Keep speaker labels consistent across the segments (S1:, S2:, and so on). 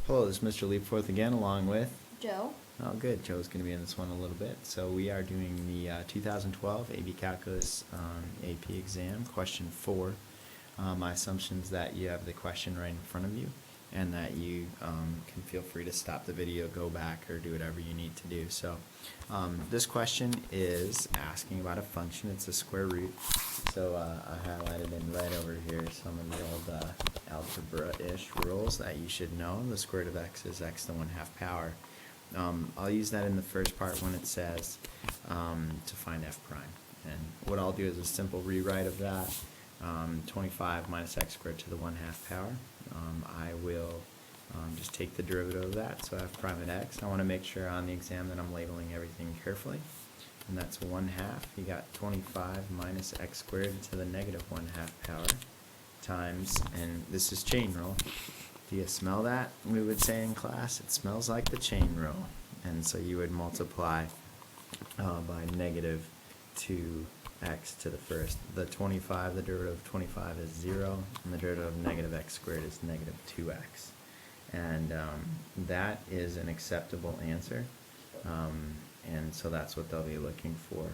S1: Hello, this is Mr. Leapforth again, along with...
S2: Joe.
S1: Oh, good. Joe's going to be in this one a little bit. So we are doing the 2012 AB Calculus AP exam, question 4. My assumption is that you have the question right in front of you, and that you can feel free to stop the video, go back, or do whatever you need to do. So this question is asking about a function. It's a square root. So I highlighted in red over here some of the old algebra-ish rules that you should know. The square root of x is x to the 1/2 power. I'll use that in the first part when it says to find f prime. And what I'll do is a simple rewrite of that. 25 minus x squared to the 1/2 power. I will just take the derivative of that, so f prime at x. I want to make sure on the exam that I'm labeling everything carefully. And that's 1/2. You got 25 minus x squared to the negative 1/2 power times, and this is chain rule. Do you smell that? We would say in class, it smells like the chain rule. And so you would multiply by negative 2x to the first. The 25, the derivative of 25 is 0, and the derivative of negative x squared is negative 2x. And that is an acceptable answer. And so that's what they'll be looking for.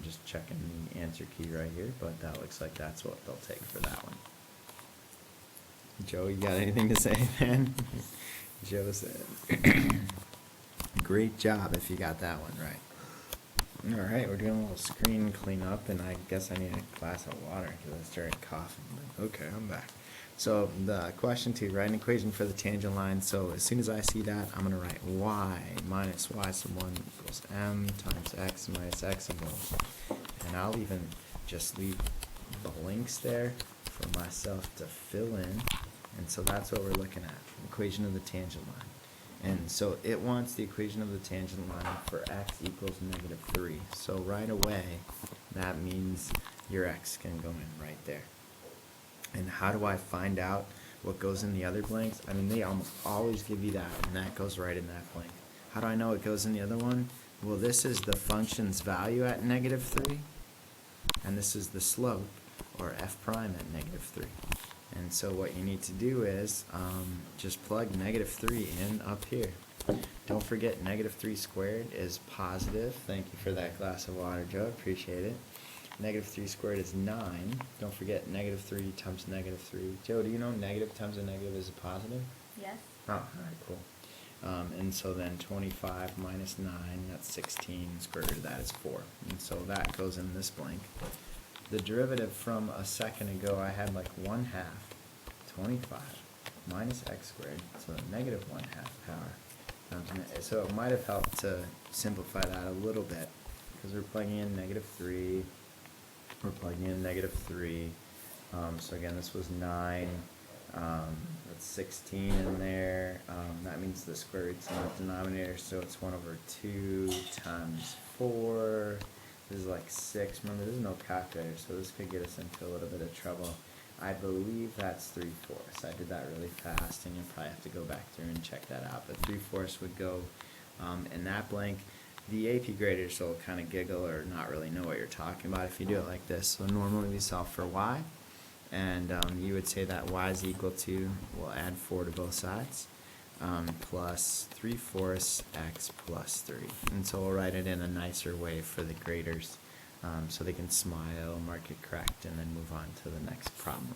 S1: Just checking the answer key right here, but that looks like that's what they'll take for that one. Joe, you got anything to say, man? Joe said, great job if you got that one right. All right, we're doing a little screen cleanup, and I guess I need a glass of water because I started coughing. But okay, I'm back. So the question 2, write an equation for the tangent line. So as soon as I see that, I'm going to write y minus y sub 1 equals m times x minus x sub 1. And I'll even just leave blanks there for myself to fill in. And so that's what we're looking at, equation of the tangent line. And so it wants the equation of the tangent line for x equals negative 3. So right away, that means your x can go in right there. And how do I find out what goes in the other blanks? I mean, they almost always give you that, and that goes right in that blank. How do I know it goes in the other one? Well, this is the function's value at negative 3, and this is the slope, or f prime at negative 3. And so what you need to do is just plug negative 3 in up here. Don't forget negative 3 squared is positive. Thank you for that glass of water, Joe. Appreciate it. Negative 3 squared is 9. Don't forget negative 3 times negative 3. Joe, do you know negative times a negative is a positive?
S2: Yes.
S1: Oh, all right, cool. And so then 25 minus 9, that's 16. Square root of that is 4. And so that goes in this blank. The derivative from a second ago, I had like 1/2, 25 minus x squared, so negative 1/2 power. So it might have helped to simplify that a little bit, because we're plugging in negative 3, we're plugging in negative 3. So again, this was 9, that's 16 in there. That means the square root's in the denominator, so it's 1/2 times 4. This is like 6. Remember, there's no calculator, so this could get us into a little bit of trouble. I believe that's 3/4. I did that really fast, and you'll probably have to go back through and check that out. But 3/4 would go in that blank. The AP graders will kind of giggle or not really know what you're talking about if you do it like this. So normally we solve for y, and you would say that y is equal to, we'll add 4 to both sides, plus 3/4 x plus 3. And so we'll write it in a nicer way for the graders, so they can smile, mark it correct, and then move on to the next problem.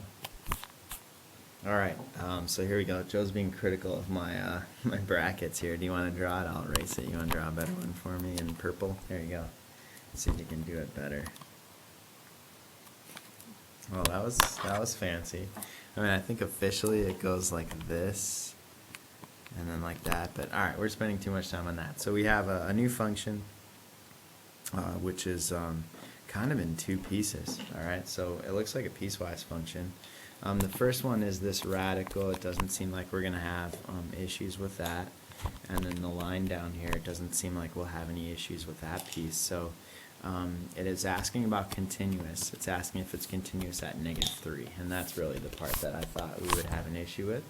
S1: All right, so here we go. Joe's being critical of my my brackets here. Do you want to draw it? I'll erase it. You want to draw a better one for me in purple? There you go. Let's see if you can do it better. Well, that was fancy. I mean, I think officially it goes like this, and then like that. But all right, we're spending too much time on that. So we have a new function, which is kind of in 2 pieces. All right, so it looks like a piecewise function. The first one is this radical. It doesn't seem like we're going to have issues with that. And then the line down here, it doesn't seem like we'll have any issues with that piece. So it is asking about continuous. It's asking if it's continuous at negative 3. And that's really the part that I thought we would have an issue with.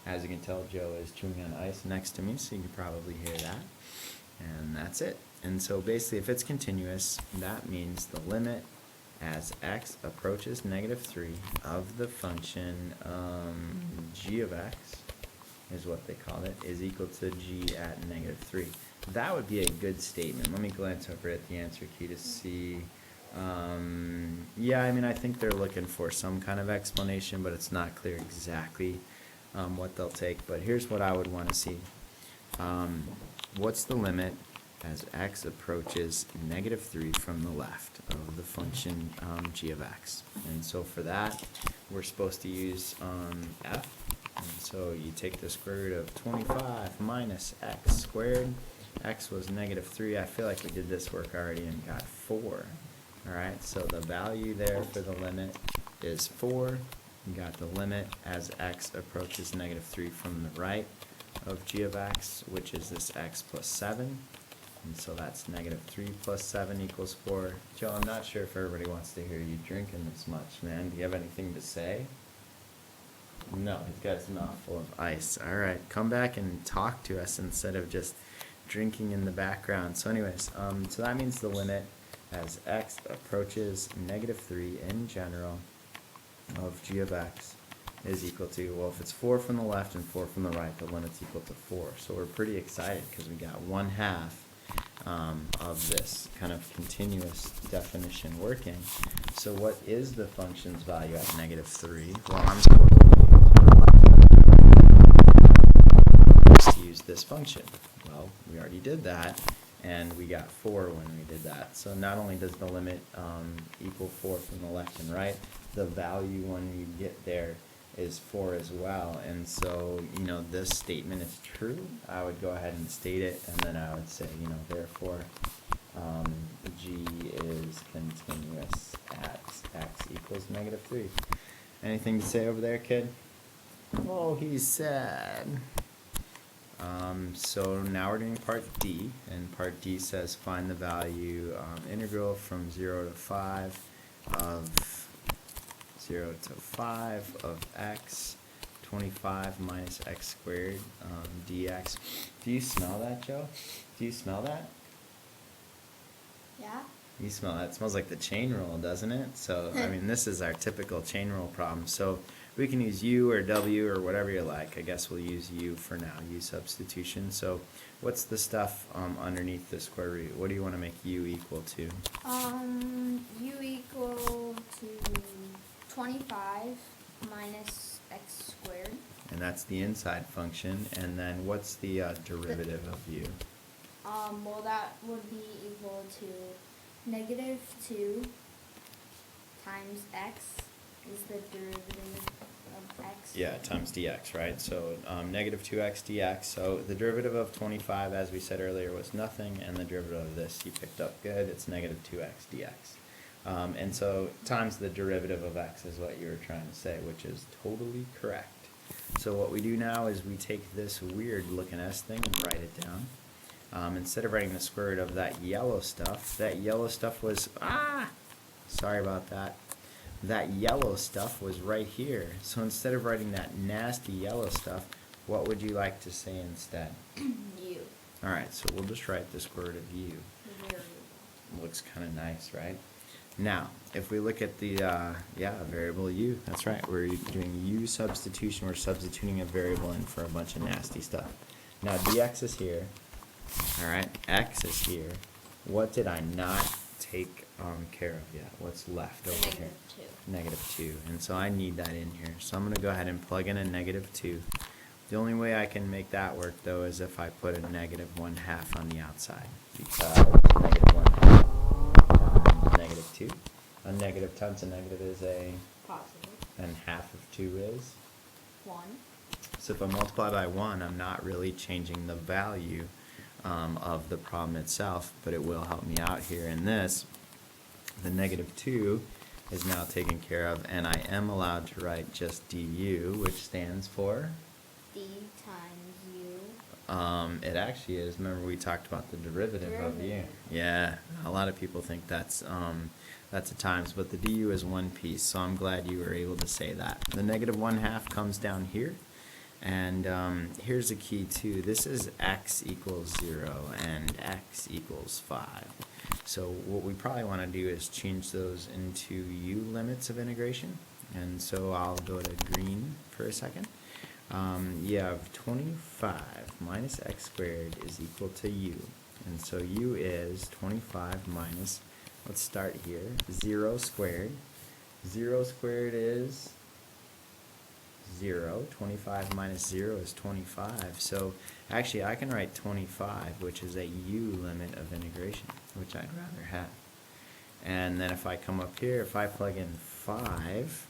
S1: As you can tell, Joe is chewing on ice next to me, so you can probably hear that. And that's it. And so basically, if it's continuous, that means the limit as x approaches negative 3 of the function g of x is what they called it, is equal to g at -3. That would be a good statement. Let me glance over at the answer key to see. Yeah, I mean, I think they're looking for some kind of explanation, but it's not clear exactly what they'll take. But here's what I would want to see. What's the limit as x approaches -3 from the left of the function g of x? And so for that, we're supposed to use f. And so you take the square root of 25 minus x squared. X was -3. I feel like we did this work already and got 4. Alright, so the value there for the limit is 4. You got the limit as x approaches -3 from the right of g of x, which is this x plus 7. And so that's -3 plus 7 equals 4. Joe, I'm not sure if everybody wants to hear you drinking this much, man. Do you have anything to say? No, he's got his mouth full of ice. Alright, come back and talk to us instead of just drinking in the background. So anyways, so that means the limit as x approaches -3 in general of g of x is equal to, well, if it's 4 from the left and 4 from the right, the limit's equal to 4. So we're pretty excited because we got 1/2 of this kind of continuous definition working. So what is the function's value at -3? Well, I'm supposed to use this function. Well, we already did that, and we got 4 when we did that. So not only does the limit equal 4 from the left and right, the value when you get there is 4 as well. And so, you know, this statement is true. I would go ahead and state it, and then I would say, you know, therefore, g is continuous at x equals -3. Anything to say over there, kid? Oh, he's sad. So now we're doing part D, and part D says find the value integral from 0 to 5 of 0 to 5 of x, 25 minus x squared dx. Do you smell that, Joe? Do you smell that?
S2: Yeah.
S1: You smell that. It smells like the chain rule, doesn't it? So, I mean, this is our typical chain rule problem. So we can use U or W or whatever you like. I guess we'll use U for now, U substitution. So what's the stuff underneath the square root? What do you want to make U equal to?
S2: U equal to 25 minus x squared.
S1: And that's the inside function. And then what's the derivative of U?
S2: Well, that would be equal to -2 times x is the derivative of x.
S1: Yeah, times dx, right? So -2x dx. So the derivative of 25, as we said earlier, was nothing, and the derivative of this you picked up good. It's -2x dx. And so times the derivative of x is what you were trying to say, which is totally correct. So what we do now is we take this weird looking S thing and write it down. Instead of writing the square root of that yellow stuff was, sorry about that. That yellow stuff was right here. So instead of writing that nasty yellow stuff, what would you like to say instead?
S2: U.
S1: Alright, so we'll just write the square root of U.
S2: Variable.
S1: Looks kind of nice, right? Now, if we look at the, variable U, that's right, we're doing U substitution, we're substituting a variable in for a bunch of nasty stuff. Now, dx is here, alright, x is here. What did I not take care of yet? What's left over here? -2. And so I need that in here. So I'm going to go ahead and plug in a -2. The only way I can make that work, though, is if I put a -1/2 on the outside. Because -1/2 times -2. A negative times a negative is a
S2: Positive.
S1: and half of 2 is?
S2: 1.
S1: So if I multiply by 1, I'm not really changing the value of the problem itself, but it will help me out here in this. The -2 is now taken care of, and I am allowed to write just du, which stands for?
S2: D times U.
S1: It actually is. Remember we talked about the derivative of u. Yeah, a lot of people think that's a times, but the du is one piece, so I'm glad you were able to say that. The -1/2 comes down here, and here's the key too. This is x equals 0 and x equals 5. So what we probably want to do is change those into u limits of integration. And so I'll go to green for a second. You have 25 minus x squared is equal to u. And so u is 25 minus, let's start here, 0 squared. 0 squared is 0. 25 minus 0 is 25. So actually I can write 25, which is a u limit of integration, which I'd rather have. And then if I come up here, if I plug in 5,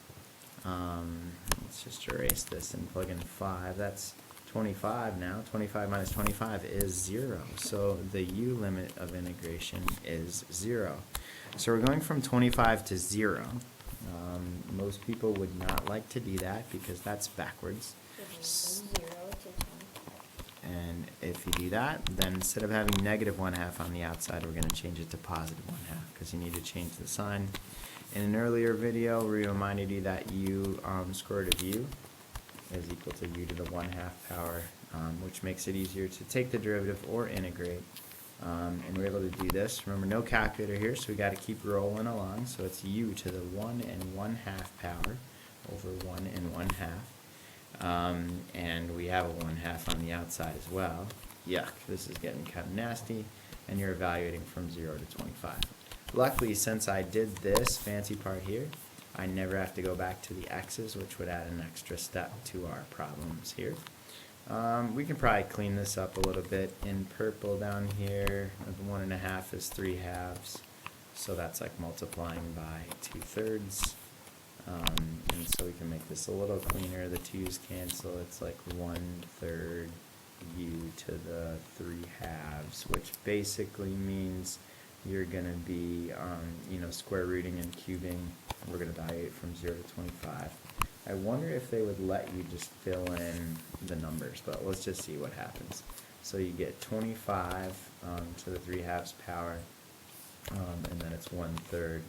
S1: let's just erase this and plug in 5, that's 25 now. 25 minus 25 is 0. So the u limit of integration is 0. So we're going from 25 to 0. Most people would not like to do that because that's backwards.
S2: So from 0 to 25.
S1: And if you do that, then instead of having negative 1/2 on the outside, we're going to change it to positive 1/2 because you need to change the sign. In an earlier video, we reminded you that u square root of u is equal to u to the 1/2 power, which makes it easier to take the derivative or integrate. And we're able to do this. Remember, no calculator here, so we got to keep rolling along. So it's u to the 1 1/2 power over 1 1/2. And we have a 1/2 on the outside as well. Yuck, this is getting kind of nasty. And you're evaluating from 0 to 25. Luckily, since I did this fancy part here, I never have to go back to the x's, which would add an extra step to our problems here. We can probably clean this up a little bit. In purple down here, 1 1/2 is 3/2. So that's like multiplying by 2/3. And so we can make this a little cleaner. The 2's cancel. It's like 1/3 u to the 3/2, which basically means you're going to be, square rooting and cubing. We're going to evaluate from 0 to 25. I wonder if they would let you just fill in the numbers, but let's just see what happens. So you get 25 to the 3/2 power, and then it's 1/3,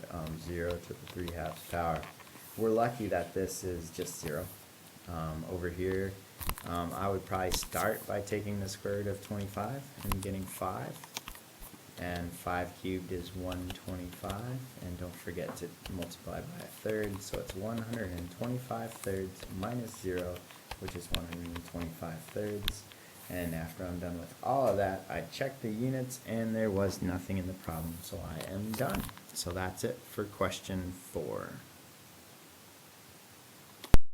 S1: 0 to the 3/2 power. We're lucky that this is just 0. Over here, I would probably start by taking the square root of 25 and getting 5. And 5 cubed is 125. And don't forget to multiply by 1/3. So it's 125 thirds minus 0, which is 125 thirds. And after I'm done with all of that, I checked the units and there was nothing in the problem. So I am done. So that's it for question 4.